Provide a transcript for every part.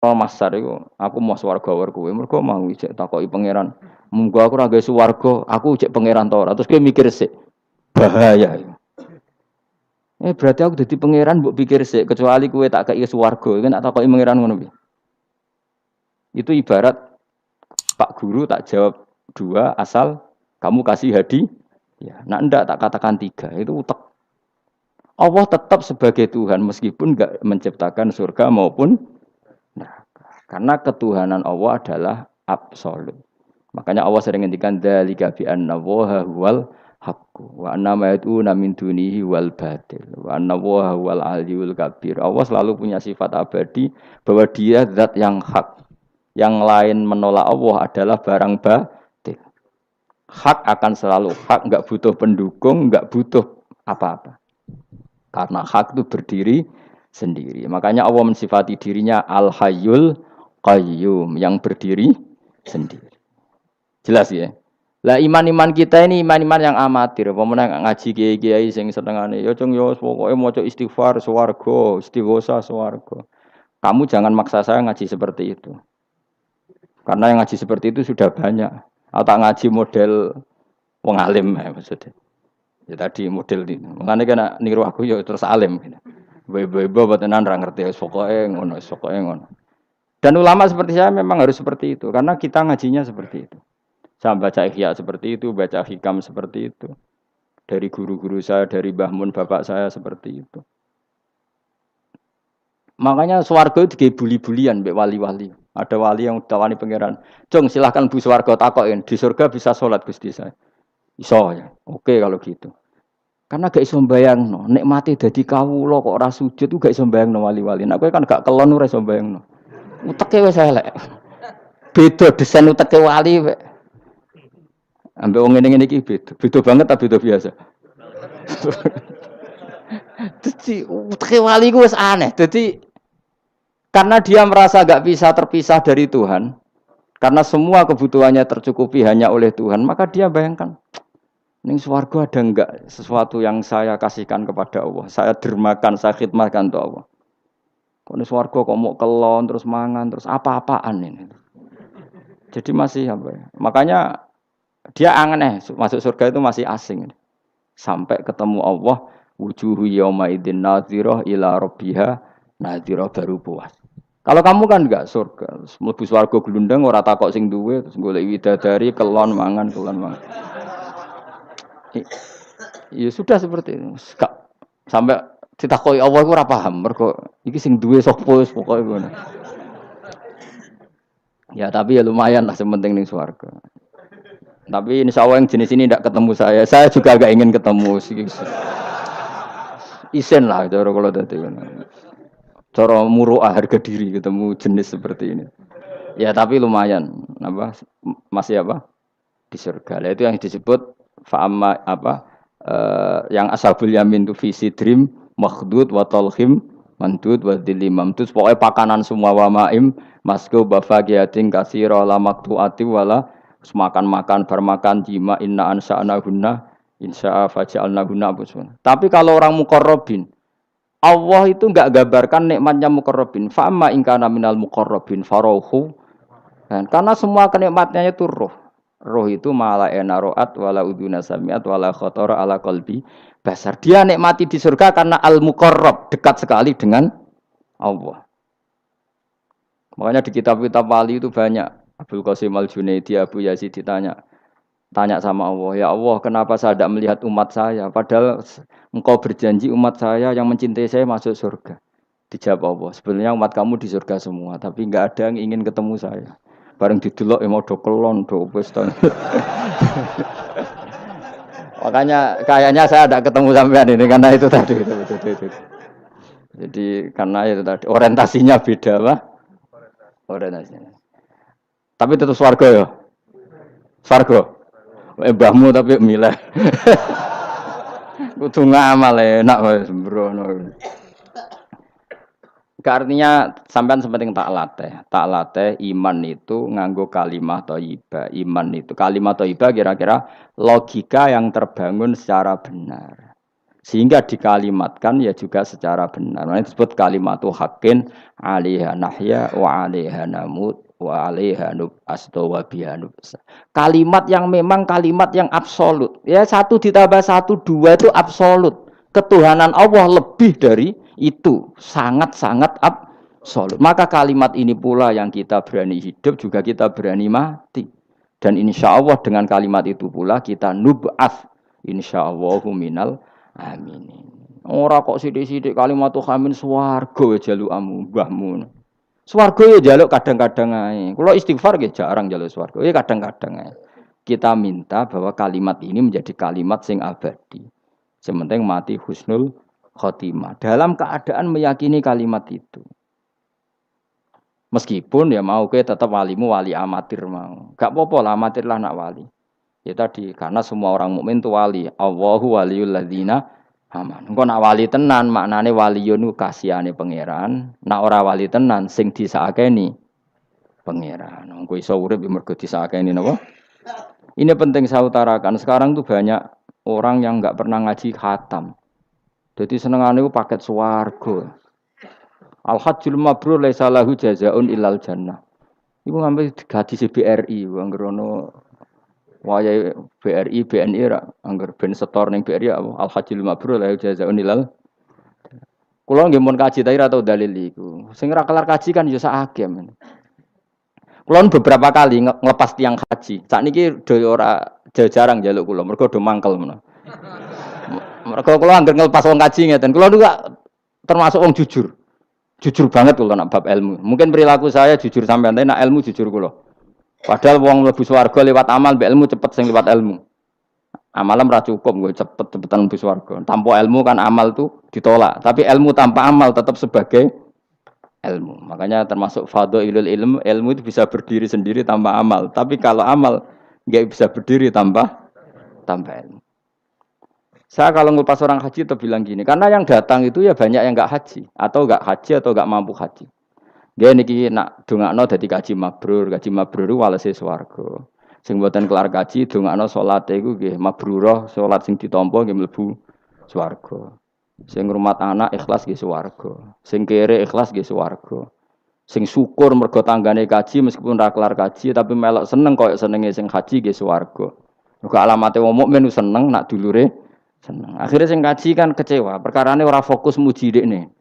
Oh Masar iku, aku mau swarga war kowe. Mergo mau cek takoki pangeran. Munggo aku ora gawe swarga, aku cek pangeran to ora. Terus kowe mikir sik, bahaya iku. Berarti aku dadi pangeran mbok pikir sik, kecuali kowe tak kei swarga, kan tak takoki pangeran ngono piye. Itu ibarat Pak Guru tak jawab dua asal kamu kasih hadiah. Ya, nah ndak tak katakan tiga, itu utek. Allah tetap sebagai Tuhan meskipun enggak menciptakan surga maupun neraka. Karena ketuhanan Allah adalah absolut. Makanya Allah sering ngendikan dzalika bi anna Allaha huwal haqqu wa anna ma yad'una min dunihi wal batil wa anna Allaha huwal aliyyul kabir. Allah selalu punya sifat abadi bahwa dia zat yang hak. Yang lain menolak Allah adalah barang batil. Hak akan selalu hak, enggak butuh pendukung, enggak butuh apa-apa. Karena hak itu berdiri sendiri. Makanya Allah mensifati dirinya Al-Hayyul Qayyum yang berdiri sendiri. Jelas ya. Lah iman-iman kita ini iman-iman yang amatir. Pemenang ngaji kiai-kiai sing setengahane ya cung yo pokoke maca istighfar swarga, istighosa swarga. Kamu jangan maksa saya ngaji seperti itu. Karena yang ngaji seperti itu sudah banyak. Atau ngaji model wong alim maksudnya. Ya tadi model ini. Makanya kena niru aku ya terus alim. Bebo tenan ra ngerti pokoke ngono, pokoke ngono. Dan ulama seperti saya memang harus seperti itu karena kita ngajinya seperti itu. Saya baca ihya seperti itu, baca hikam seperti itu. Dari guru-guru saya, dari Mbah Mun bapak saya seperti itu. Makanya swarga itu kayak buli-bulian mbek wali-wali. Ada wali yang tawani pangeran. Jong silahkan bu swarga takokin. Di surga bisa sholat Gusti saya. Iso ya. Oke kalau gitu. Karena gak iso mbayangno, nek mati dadi kawula kok ora sujud ku gak iso mbayangno wali-wali. Nek kowe kan gak kelon ora iso mbayangno. Uteke wis elek. Beda desain uteke wali wek. Ambek wong ngene-ngene iki beda. Beda banget ta beda biasa. Dadi uteke wali ku wis aneh. Dadi karena dia merasa gak bisa terpisah dari Tuhan, karena semua kebutuhannya tercukupi hanya oleh Tuhan, maka dia bayangkan ning swarga ada enggak sesuatu yang saya kasihkan kepada Allah. Saya dermakan, saya khidmatkan untuk Allah. Kok ning swarga kok mau kelon terus mangan terus apa-apaan ini. Jadi masih apa ya? Makanya dia aneh masuk surga itu masih asing. Sampai ketemu Allah, wujuhu yauma idzin nadhirah ila rabbiha nadhirah baru puas. Kalau kamu kan enggak surga, mlebu swarga glundeng ora takok sing duwe terus golek widadari kelon mangan. Ya sudah seperti itu. Sampai ditakoki Allah iku ora paham mergo iki sing duwe sapa wis pokoke ngono. Ya tapi ya lumayan lah sementing ning swarga. Tapi insya Allah yang jenis ini tidak ketemu saya. Saya juga agak ingin ketemu. Isen lah cara kalau tadi. Cara muruah harga diri ketemu jenis seperti ini. Ya tapi lumayan. Apa masih apa di surga. Lah itu yang disebut fa'amma apa yang ashabul yamin tu fi sidrim makhdud wa talhim mandud wa dhillim mamdud. Pokoknya pakanan semua wa ma'im masku bafagiatin kasira la maktuati wala makan-makan bermakan jima inna ansa'nahunna insya'a faja'alnahunna busun. Tapi kalau orang muqarrabin Allah itu enggak gambarkan nikmatnya muqarrabin. Fa amma in kana minal muqarrabin farauhu. Karena semua kenikmatnya itu roh. Roh itu mala enaroat wala uduna samiat wala khatara ala qalbi basar. Dia nikmati di surga karena al-muqarrab, dekat sekali dengan Allah. Makanya di kitab-kitab wali itu banyak. Abdul Qasim Al-Junaidi, Abu Yazid tanya sama Allah, ya Allah, kenapa saya tidak melihat umat saya? Padahal engkau berjanji umat saya yang mencintai saya masuk surga. Dijawab Allah, sebenarnya umat kamu di surga semua, tapi enggak ada yang ingin ketemu saya. Bareng didelok mau do kelon, do wis. Makanya kayaknya saya tidak ketemu sampean ini karena itu tadi. Itu. Jadi karena itu tadi orientasinya beda lah. Orientasinya. Tapi tetap swarga ya. Swarga. Mbahmu tapi milih. Kudu ngamal enak wis sembrono. Artinya sampean sepenting tak latih iman itu nganggo kalimah thayyibah. Iman itu kalimat thayyibah kira-kira logika yang terbangun secara benar. Sehingga dikalimatkan ya juga secara benar. Nah, disebut kalimatu haqqin 'alaiha nahya wa 'alaiha namut wa 'alaiha nub'astu wa biha nub'asa. Kalimat yang memang kalimat yang absolut. Ya satu ditambah satu dua itu absolut. Ketuhanan Allah lebih dari itu. Sangat-sangat absolut. Maka kalimat ini pula yang kita berani hidup juga kita berani mati. Dan insya Allah dengan kalimat itu pula kita nub'ats. Insya Allah minal amin. Ora kok sithik-sithik kalimat khamin swarga jalukamu mbahmu. Swarga ya jaluk kadang-kadang ae. Kula istighfar nggih jarang jaluk swarga. Ya kadang-kadang ae. Kita minta bahwa kalimat ini menjadi kalimat sing abadi. Sementing mati husnul khotimah. Dalam keadaan meyakini kalimat itu. Meskipun ya mau ke tetap walimu wali amatir mau. Gak apa-apa lah amatir lah nak wali. Ya tadi karena semua orang mukmin itu wali. Allahu waliyul ladzina aman. Engko nak wali tenan maknane waliyun ku kasihane pangeran. Nak ora wali tenan sing disakeni pangeran. Engko iso urip mergo disakeni napa? Ini penting saya utarakan. Sekarang tuh banyak orang yang enggak pernah ngaji khatam. Jadi senengane ku paket swarga. Al-hajjul mabrur laisa lahu jazaa'un illal jannah. Iku ngambil gaji BRI anggerono wayai BRI, BNI ra angger ben setor ning BRI al-hajjul mabrur lahu jazaa'un illal. Kula nggih mun kaji ta ora tau dalil iku. Sing ora kelar kaji kan ya sakake men. Kula beberapa kali ngelepas tiang haji. Sakniki do ora jarang njaluk kula mergo do mangkel menawa. Mergo kula anggere ngelepas wong kaji ngeten. Kula niku termasuk wong jujur. Jujur banget kalau nak bab ilmu. Mungkin perilaku saya jujur sampai nanti nak ilmu jujur kalau. Padahal wong mlebu swarga lewat amal, be ilmu cepet sing lewat ilmu. Amalan ra cukup gue cepet-cepetan mlebu swarga. Tanpa ilmu kan amal tuh ditolak. Tapi ilmu tanpa amal tetap sebagai ilmu. Makanya termasuk fadhailul ilmu itu bisa berdiri sendiri tanpa amal. Tapi kalau amal nggak bisa berdiri tanpa ilmu. Saya kalau ngupas orang haji itu bilang gini, karena yang datang itu ya banyak yang nggak haji atau nggak mampu haji. Dia niki nak dongakno dadi kaji mabrur itu walese swarga. Sing mboten kelar kaji dongakno salate iku nggih mabrurah, salat sing ditampa nggih mlebu swarga. Sing ngrumat anak ikhlas nggih swarga. Sing kere ikhlas nggih swarga. Sing syukur mergo tanggane kaji meskipun ora kelar kaji tapi melok seneng koyo senenge sing haji nggih swarga. Mergo alamate wong mukmin seneng nak dulure seneng. Akhirnya sing kaji kan kecewa. Perkarane ora fokus muji dekne.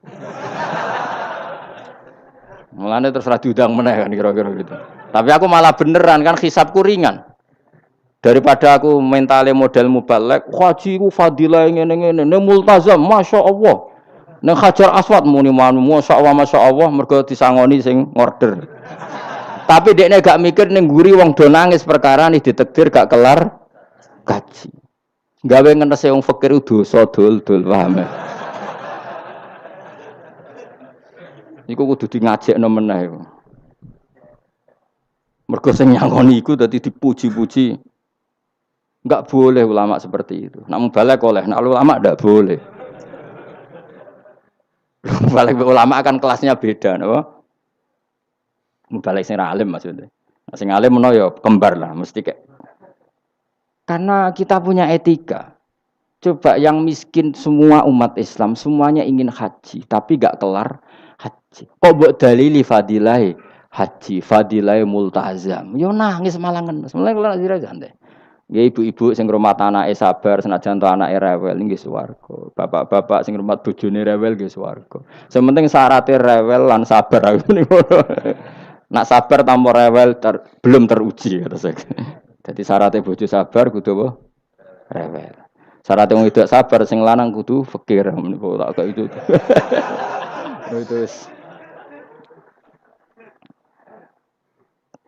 Mulane terus ra diundang meneh kan kira-kira gitu. Tapi aku malah beneran kan hisabku ringan. Daripada aku mentale model mubalek, haji ku fadilah ngene-ngene, ne multazam, masyaallah. Ning Hajar Aswad muni masyaallah mergo disangoni sing order. Tapi dekne gak mikir ning nguri wong do nangis perkara nih ditakdir gak kelar kaji. Gawe ngenese wong fakir dosa dul-dul paham. Iku kudu di ngajekno meneh. Mergo sing nyangoni iku dadi dipuji-puji. Enggak boleh ulama seperti itu. Nak mubalek oleh, nak ulama ndak boleh. Mubalek ulama kan kelasnya beda, napa? Mubalek sing alim maksudnya. Sing alim menawa ya kembar lah, mesti kayak. Karena kita punya etika. Coba yang miskin semua umat Islam, semuanya ingin haji, tapi gak kelar haji. Kok buat dalili fadilai haji, fadilai multazam. Yo nangis malah ngenes. Mulai kelar sira santai. Ya ibu-ibu sing ngrumat anake sabar senajan to anake rewel nggih swarga. Bapak-bapak sing ngrumat bojone rewel nggih swarga. Sementing syaratnya rewel lan sabar aku niku. Nak sabar tanpa rewel belum teruji kata saya. Jadi syaratnya bojo sabar kudu apa? Rewel. Syaratnya wong wedok sabar sing lanang kudu fakir meniko tak kayak itu. Terus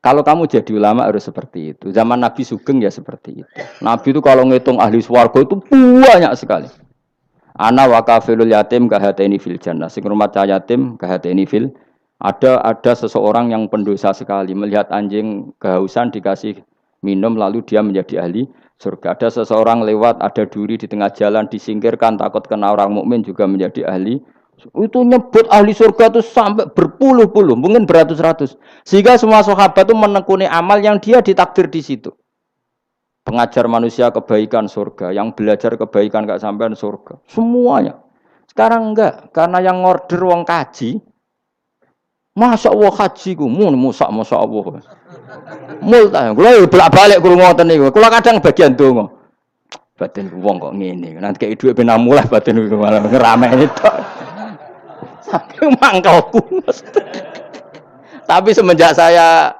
kalau kamu jadi ulama harus seperti itu. Zaman Nabi Sugeng ya seperti itu. Nabi itu kalau ngitung ahli swarga itu banyak sekali. Ana wa kafilul yatim kahateni fil jannah. Sing rumah yatim kahateni fil. Ada seseorang yang pendosa sekali melihat anjing kehausan dikasih minum lalu dia menjadi ahli surga. Ada seseorang lewat, ada duri di tengah jalan disingkirkan takut kena orang mukmin juga menjadi ahli. Itu nyebut ahli surga itu sampai berpuluh-puluh, mungkin beratus-ratus. Sehingga semua sahabat itu menekuni amal yang dia ditakdir di situ. pengajar manusia kebaikan surga, yang belajar kebaikan gak sampean surga. Semuanya. Sekarang enggak, karena yang ngorder wong kaji. Masya Allah haji ku, masya Allah. Multa, kula bolak-balik krungu ngoten niku. Kula kadang bagian donga. Batin wong kok ngene. Nanti kayak dhuwit ben mulai batin iku malah ngerameni tok. Saking mangkelku. Tapi semenjak saya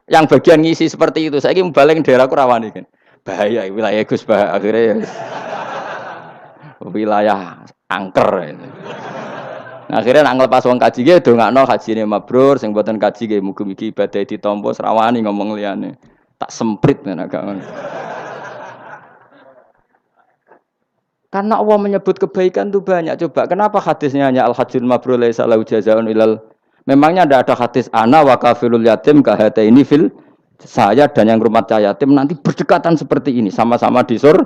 yang bagian ngisi seperti itu, saya ingin balik daerahku rawani kan. Bahaya wilayah Gus bah akhirnya wilayah angker. Akhirnya nak ngelepas wong kaji ge dongakno hajine mabrur, sing mboten kaji ge mugi-mugi ibadah ditampa serawani ngomong liyane. Tak semprit nek gak ngono. Karena Allah menyebut kebaikan itu banyak. Coba kenapa hadisnya hanya al-hajjul mabrur laisa lahu jazaa'un ilal. Memangnya ada hadis ana wa kafilul yatim kahataini fil, saya dan yang rumah yatim nanti berdekatan seperti ini sama-sama di surga.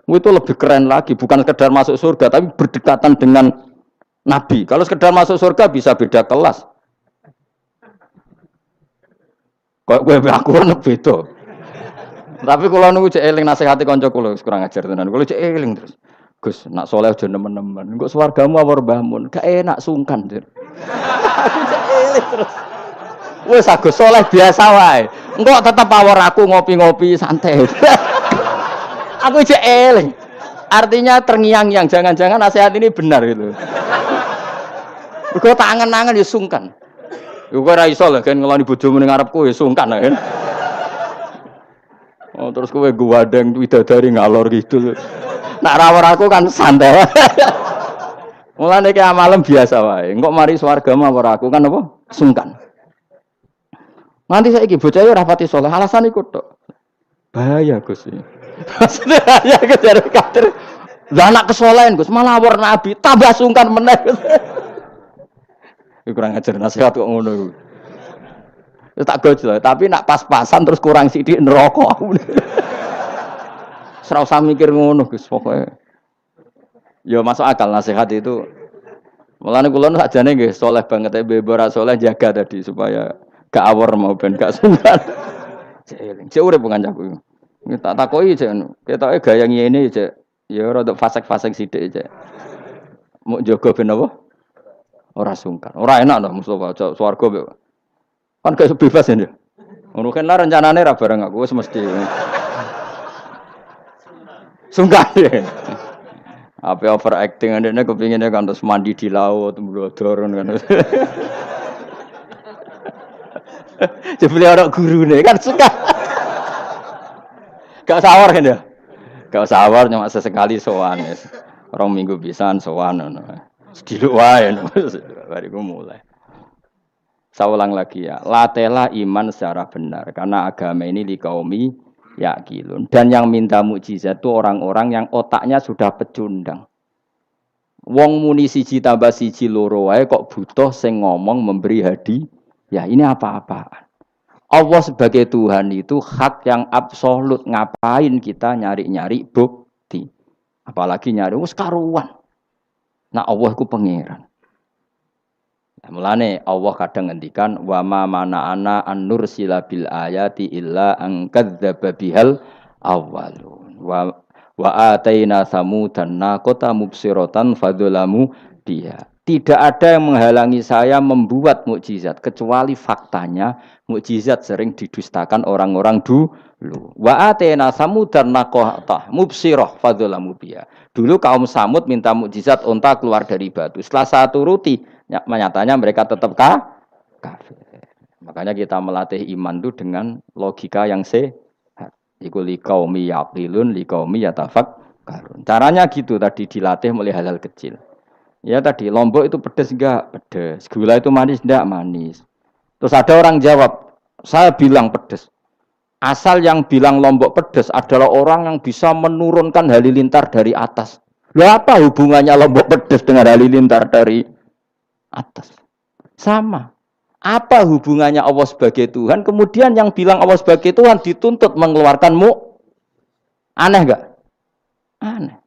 Itu lebih keren lagi, bukan sekedar masuk surga tapi berdekatan dengan Nabi. Kalau sekedar masuk surga bisa beda kelas. Kok gue aku kan beda. Tapi kalau nunggu cek eling nasihati kanca kula kurang ajar tenan. Kula cek eling terus. Gus, nak soleh aja nemen-nemen. Engko swargamu apa mbahmu? Gak enak sungkan, Dir. Aku cek eling terus. Wes Agus soleh biasa wae. Engko tetep awor aku ngopi-ngopi santai. Aku cek eling. Artinya terngiang-ngiang, jangan-jangan nasihat ini benar gitu. Kok tak angen-angen ya sungkan. Yo kowe ora iso lho kan ngeloni bojomu ning ngarepku ya sungkan kan. Oh terus kowe guwadeng widadari ngalor gitu. Nak rawor aku kan santai. Mulane ki amalem biasa wae. Engko mari swarga mah ora aku kan apa? Sungkan. Nanti saiki bocah yo ora pati saleh, alasan iku tok. Bahaya Gus. Ya kejar kader. Lah anak kesolehan Gus, malah war nabi, tambah sungkan meneh. Kurang ajar nasihat kok ngono iku. Ya tak gojol, tapi nak pas-pasan terus kurang sithik neraka aku. Ora usah mikir ngono Gus, pokoke. Ya masuk akal nasihat itu. Mulane kula sakjane nggih saleh banget ora saleh jaga tadi supaya gak awor mau ben gak sungkan. Cek urip kancaku. Tak takoki cek ketoke gaya ngene cek. Ya rada fasek-fasek sithik cek. Mau jaga ben apa? Ora sungkan. Ora enak to Mustofa swarga. Kan gak bebas ya. Ngono kan lah rencanane ra bareng aku wis mesti. Sungkan ya. Apa overacting ndekne kepingine kan terus mandi di laut mblodor kan. Jebule ora gurune kan suka. Gak sawar kan ya? Gak sawar cuma sesekali sowan wis. 2 minggu pisan sowan ngono. Sediluk wae bariku mulai. Saya ulang lagi ya, latela iman secara benar karena agama ini liqaumi yaqilun. Dan yang minta mukjizat itu orang-orang yang otaknya sudah pecundang. Wong muni siji tambah siji loro wae kok butuh sing ngomong memberi hadiah. Ya ini apa-apaan. Allah sebagai Tuhan itu hak yang absolut. Ngapain kita nyari-nyari bukti? Apalagi nyari wis karuan. Nah Allah ku pangeran. Nah, mulane Allah kadang ngendikan wa ma mana'ana an nursila bil ayati illa an kadzdzaba bihal awwalun. Wa ataina samudan naqata mubsiratan fadzalamu biha. Tidak ada yang menghalangi saya membuat mukjizat kecuali faktanya mukjizat sering didustakan orang-orang dulu. Wa atena samudan naqata mubsirah fadzalamu biha. Dulu kaum Samud minta mukjizat unta keluar dari batu. Setelah saya turuti, nyatanya mereka tetap kafir. Makanya kita melatih iman itu dengan logika yang sehat. Iku liqaumi yaqilun liqaumi yatafakkarun. Caranya gitu tadi dilatih mulai hal-hal kecil. Ya tadi Lombok itu pedes enggak? Pedes. Gula itu manis enggak? Manis. Terus ada orang jawab, saya bilang pedes. Asal yang bilang Lombok pedes adalah orang yang bisa menurunkan halilintar dari atas. Lalu apa hubungannya Lombok pedes dengan halilintar dari atas? Sama. Apa hubungannya Allah sebagai Tuhan? Kemudian yang bilang Allah sebagai Tuhan dituntut mengeluarkanmu. Aneh enggak? Aneh.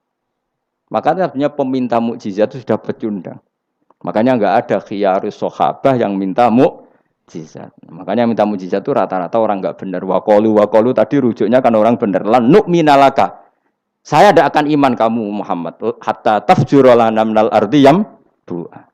Makanya sebenarnya peminta mukjizat itu sudah pecundang. Makanya enggak ada khiyarus sahabah yang minta mukjizat. mukjizat. Makanya minta mukjizat itu rata-rata orang enggak benar. Waqalu tadi rujuknya kan orang benar. Lan nu'minalaka. Saya tidak akan iman kamu Muhammad hatta tafjura lana minal ardi bu'a.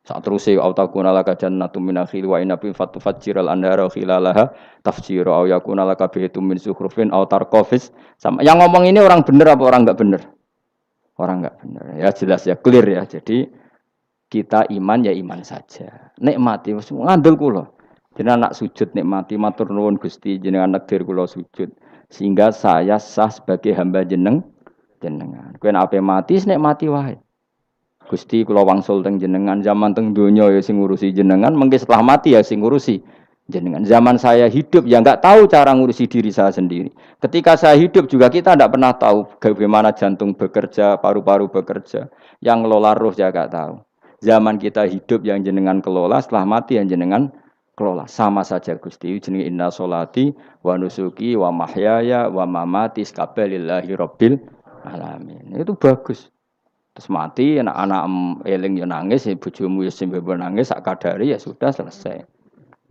Saat terus autakuna laka jannatum min akhil wa inabi fatufajjiral anhara khilalaha tafjira au yakuna laka bihitum min sukhrufin au tarqafis. Sama yang ngomong ini orang benar apa orang enggak benar? Orang enggak benar. Ya jelas ya clear ya. Jadi kita iman ya iman saja. Nikmati wis ngandel kula. Jenengan nak sujud nikmati matur nuwun Gusti jenengan nekdir kula sujud sehingga saya sah sebagai hamba jenengan. Kowe nek ape mati nikmati wae. Gusti kula wangsul teng jenengan zaman teng donya ya sing ngurusi jenengan, mengke setelah mati ya sing ngurusi jenengan. Zaman saya hidup ya enggak tahu cara ngurusi diri saya sendiri. Ketika saya hidup juga kita tidak pernah tahu bagaimana jantung bekerja, paru-paru bekerja. Yang ngelola roh ya enggak tahu. Zaman kita hidup yang jenengan kelola, setelah mati yang jenengan kelola. Sama saja Gusti, jenenge inna sholati wa nusuki wa mahyaya wa mamati lillahi rabbil alamin. Itu bagus. Terus mati anak-anak eling yo nangis, bojomu yo sing nangis sak kadare ya sudah selesai.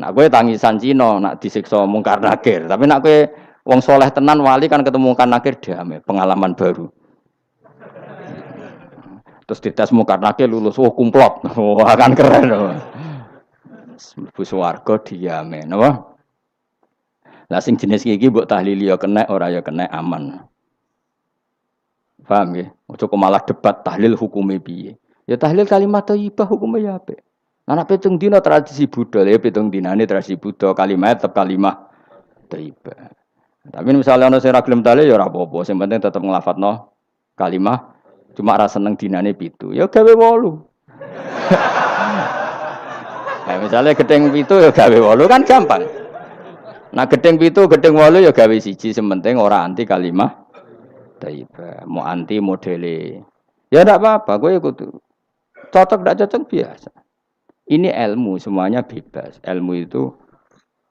Nak kowe tangisan Cina, nak disiksa mungkar nakir. Tapi nak kowe wong soleh tenan wali kan ketemu mungkar nakir damai, pengalaman baru. Terus dites mungkar nakir lulus, kumplot. Wah kan keren. Mlebu swarga diame, napa? Lah sing jenis iki mbok tahlili ya kena, ora ya kena aman. Paham nggih? Ojo malah debat tahlil hukume piye. Ya tahlil kalimat thayyibah hukume ya apik. Anak pitung dina tradisi Buddha, ya pitung dinane tradisi Buddha, kalimat tetap kalimah thayyibah. Tapi misalnya ana sing ra gelem tahlil ya ora apa-apa, sing penting tetep nglafadzno kalimah. Cuma ra seneng dinane 7. Ya gawe 8. Nah, misalnya gedeng 7 ya gawe 8 kan gampang. Nah gedeng 7, gedeng 8 ya gawe 1, sementing ora anti kalimah thayyibah, mau anti modele. Ya ndak apa-apa, kowe ikut. Cocok ndak cocok biasa. Ini ilmu semuanya bebas. Ilmu itu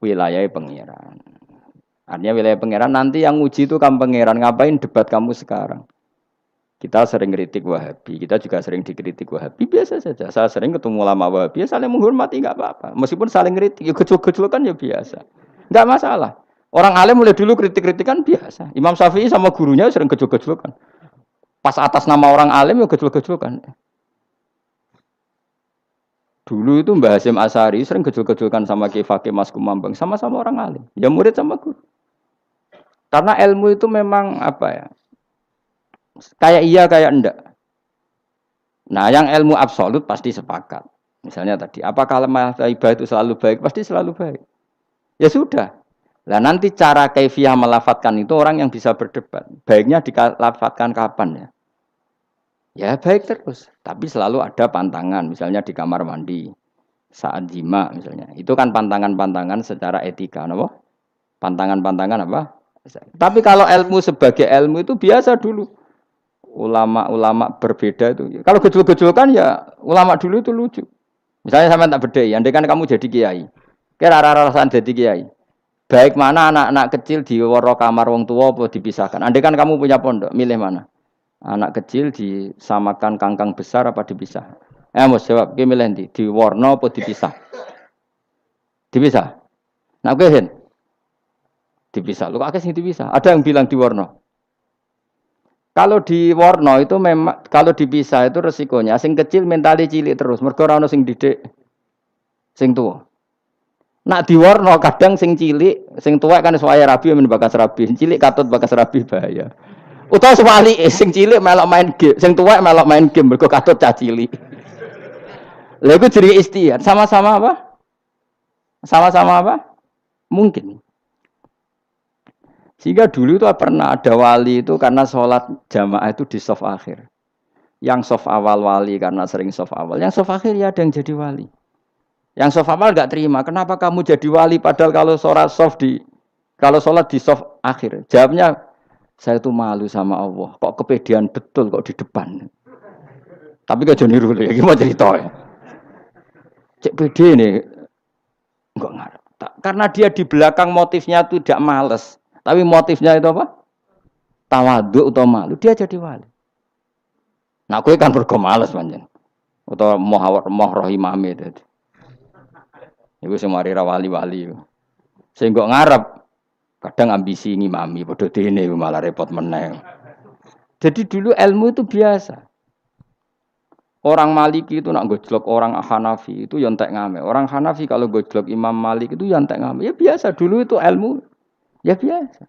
wilayah pangeran. Artinya wilayah pangeran nanti yang uji itu kamu pangeran. Ngapain debat kamu sekarang? Kita sering kritik Wahabi, kita juga sering dikritik Wahabi, biasa saja. Saya sering ketemu ulama Wahabi, saling menghormati enggak apa-apa. Meskipun saling kritik, ya gejol-gejolokan ya biasa. Enggak masalah. Orang alim mulai dulu kritik-kritikan biasa. Imam Syafi'i sama gurunya sering gejol-gejolokan. Pas atas nama orang alim ya gejol-gejolokan. Dulu itu Mbah Hasyim Asy'ari sering gejol-gejolokan sama Ki Fakih Mas Kumambang, sama-sama orang alim. Ya murid sama guru. Karena ilmu itu memang apa ya? Kayak iya, kayak enggak. Nah, yang ilmu absolut pasti sepakat. Misalnya tadi, apa kalimat thayyibah itu selalu baik? Pasti selalu baik. Ya sudah. Nah, nanti cara kaifiyah melafatkan itu orang yang bisa berdebat. Baiknya dilafatkan kapan ya? Ya baik terus. Tapi selalu ada pantangan. Misalnya di kamar mandi. Saat jima misalnya. Itu kan pantangan-pantangan secara etika. Apa? Pantangan-pantangan apa? Tapi kalau ilmu sebagai ilmu itu biasa dulu. Ulama-ulama berbeda itu. Kalau gejol-gejol kan ya ulama dulu itu lucu. Misalnya sama tak bedai, andai kan kamu jadi kiai. Kira rara-rasan jadi kiai. Baik mana anak-anak kecil di waro kamar wong tua apa dipisahkan. Andai kan kamu punya pondok, milih mana? Anak kecil disamakan kangkang besar apa dipisah? Mau jawab, ki milih ndi? Di warna apa dipisah? Dipisah. Nah, kowe hen. Dipisah. Lu akeh sing dipisah. Ada yang bilang di warna. Kalau di warna itu memang kalau dipisah itu resikonya sing kecil mentali cilik terus mergo ora ono sing didik sing tuwa. Nak di warna kadang sing cilik, sing tuwa kan suwaya rabi men bakas rabi, cilik katut bakas rabi bahaya. Utawa sewali sing cilik melok main game, sing tuwa melok main game mergo katut cah cilik. Lha iku jenenge istihad, sama-sama apa? Sama-sama apa? Mungkin. Sehingga dulu itu pernah ada wali itu karena sholat jamaah itu di shaf akhir. Yang shaf awal wali karena sering shaf awal. Yang shaf akhir ya ada yang jadi wali. Yang shaf awal enggak terima. Kenapa kamu jadi wali padahal kalau sholat di shaf akhir? Jawabnya, saya itu malu sama Allah. Kok kepedean betul kok di depan. Tapi kok jadi niru ya. Gimana cerita ya? Cek pede ini enggak ngarep. Karena dia di belakang motifnya itu tidak males. Tapi motifnya itu apa? Tawadhu atau malu. Dia jadi wali. Nah, kowe kan mergo males panjen. Utawa moh roh imame tadi. Iku semari ra wali-wali. Sing kok ngarep kadang ambisi ngimami padha dene malah repot meneh. Jadi dulu ilmu itu biasa. Orang Maliki itu nak gojlok orang Hanafi itu yang tak ngame. Orang Hanafi kalau gojlok Imam Malik itu yang tak ngame. Ya biasa dulu itu ilmu. Ya biasa.